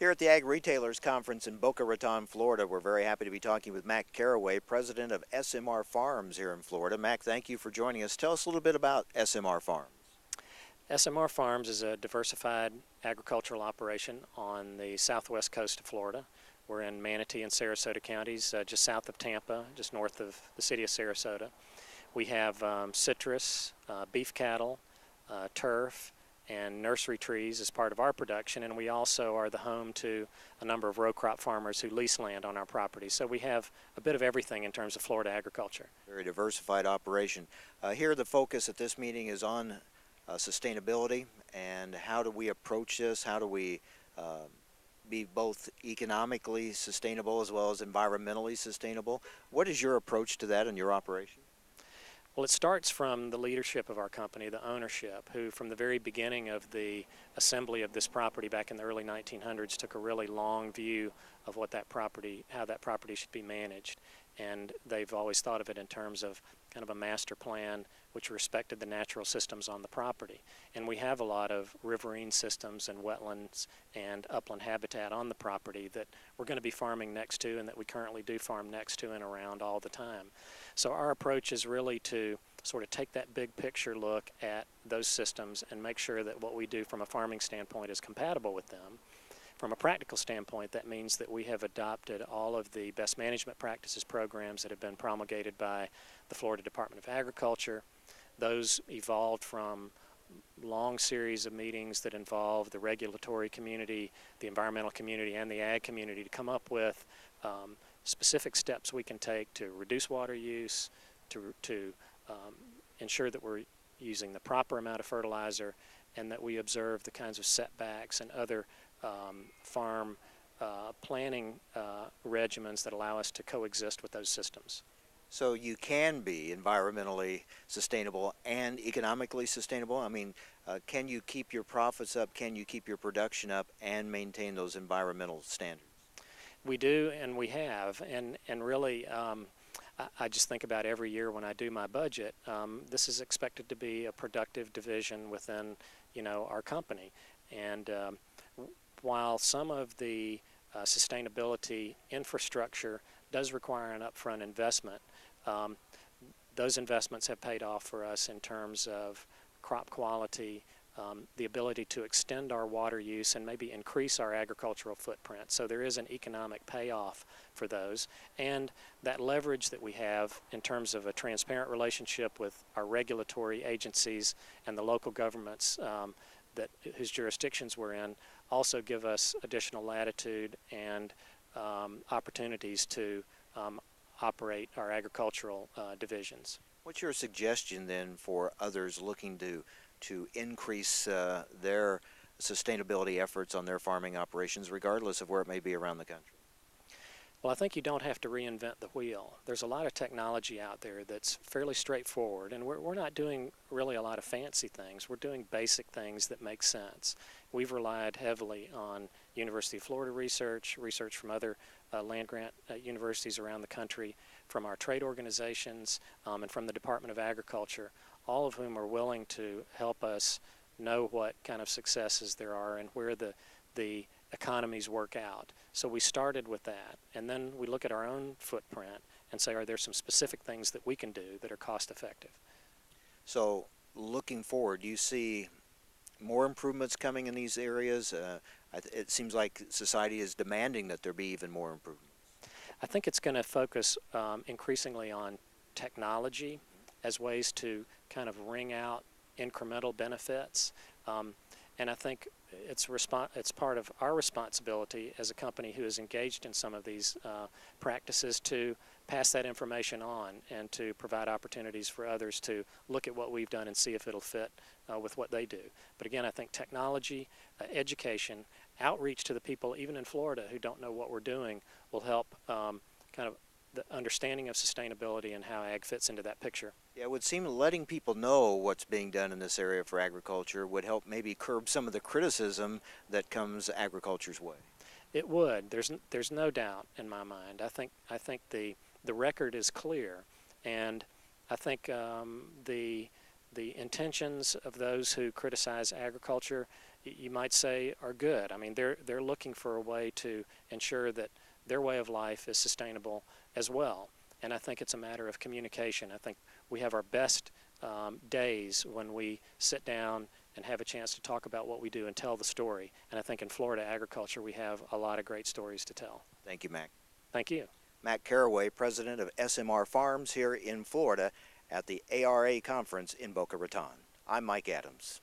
Here at the Ag Retailers Conference in Boca Raton, Florida, we're very happy to be talking with Mac Carraway, president of SMR Farms here in Florida. Mac, thank you for joining us. Tell us a little bit about SMR Farms. SMR Farms is a diversified agricultural operation on the southwest coast of Florida. We're in Manatee and Sarasota counties, just south of Tampa, just north of the city of Sarasota. We have citrus, beef cattle, turf, and nursery trees as part of our production, and we also are the home to a number of row crop farmers who lease land on our property. So we have a bit of everything in terms of Florida agriculture. Very diversified operation. Here the focus at this meeting is on sustainability and how do we approach this, how do we be both economically sustainable as well as environmentally sustainable. What is your approach to that in your operation? Well, it starts from the leadership of our company, the ownership, who from the very beginning of the assembly of this property back in the early 1900s took a really long view of what that property, how that property should be managed. And they've always thought of it in terms of kind of a master plan which respected the natural systems on the property. And we have a lot of riverine systems and wetlands and upland habitat on the property that we're going to be farming next to and that we currently do farm next to and around all the time. So our approach is really to sort of take that big picture look at those systems and make sure that what we do from a farming standpoint is compatible with them. From a practical standpoint, that means that we have adopted all of the best management practices programs that have been promulgated by the Florida Department of Agriculture. Those evolved from long series of meetings that involve the regulatory community, the environmental community, and the ag community to come up with specific steps we can take to reduce water use, to ensure that we're using the proper amount of fertilizer, and that we observe the kinds of setbacks and other farm planning regimens that allow us to coexist with those systems. So you can be environmentally sustainable and economically sustainable? I mean, can you keep your profits up, can you keep your production up and maintain those environmental standards? We do, and we have, and really I just think about every year when I do my budget, this is expected to be a productive division within, our company. And while some of the sustainability infrastructure does require an upfront investment, those investments have paid off for us in terms of crop quality, the ability to extend our water use and maybe increase our agricultural footprint. So there is an economic payoff for those. And that leverage that we have in terms of a transparent relationship with our regulatory agencies and the local governments whose jurisdictions we're in also give us additional latitude and opportunities to operate our agricultural divisions. What's your suggestion then for others looking to increase their sustainability efforts on their farming operations, regardless of where it may be around the country? Well, I think you don't have to reinvent the wheel. There's a lot of technology out there that's fairly straightforward, and we're not doing really a lot of fancy things. We're doing basic things that make sense. We've relied heavily on University of Florida research from other land-grant universities around the country, from our trade organizations, and from the Department of Agriculture, all of whom are willing to help us know what kind of successes there are and where the economies work out. So we started with that, and then we look at our own footprint and say, are there some specific things that we can do that are cost effective? So looking forward, do you see more improvements coming in these areas? It seems like society is demanding that there be even more improvements. I think it's going to focus increasingly on technology as ways to kind of wring out incremental benefits. And I think it's part of our responsibility as a company who is engaged in some of these practices to pass that information on and to provide opportunities for others to look at what we've done and see if it'll fit with what they do. But again, I think technology, education, outreach to the people even in Florida who don't know what we're doing will help kind of the understanding of sustainability and how ag fits into that picture. Yeah, it would seem letting people know what's being done in this area for agriculture would help maybe curb some of the criticism that comes agriculture's way. It would. There's no doubt in my mind. I think the record is clear, and I think the the intentions of those who criticize agriculture, you might say, are good. I mean, they're looking for a way to ensure that their way of life is sustainable as well. And I think it's a matter of communication. I think we have our best days when we sit down and have a chance to talk about what we do and tell the story. And I think in Florida agriculture, we have a lot of great stories to tell. Thank you, Mac. Thank you. Mac Carraway, president of SMR Farms here in Florida at the ARA conference in Boca Raton. I'm Mike Adams.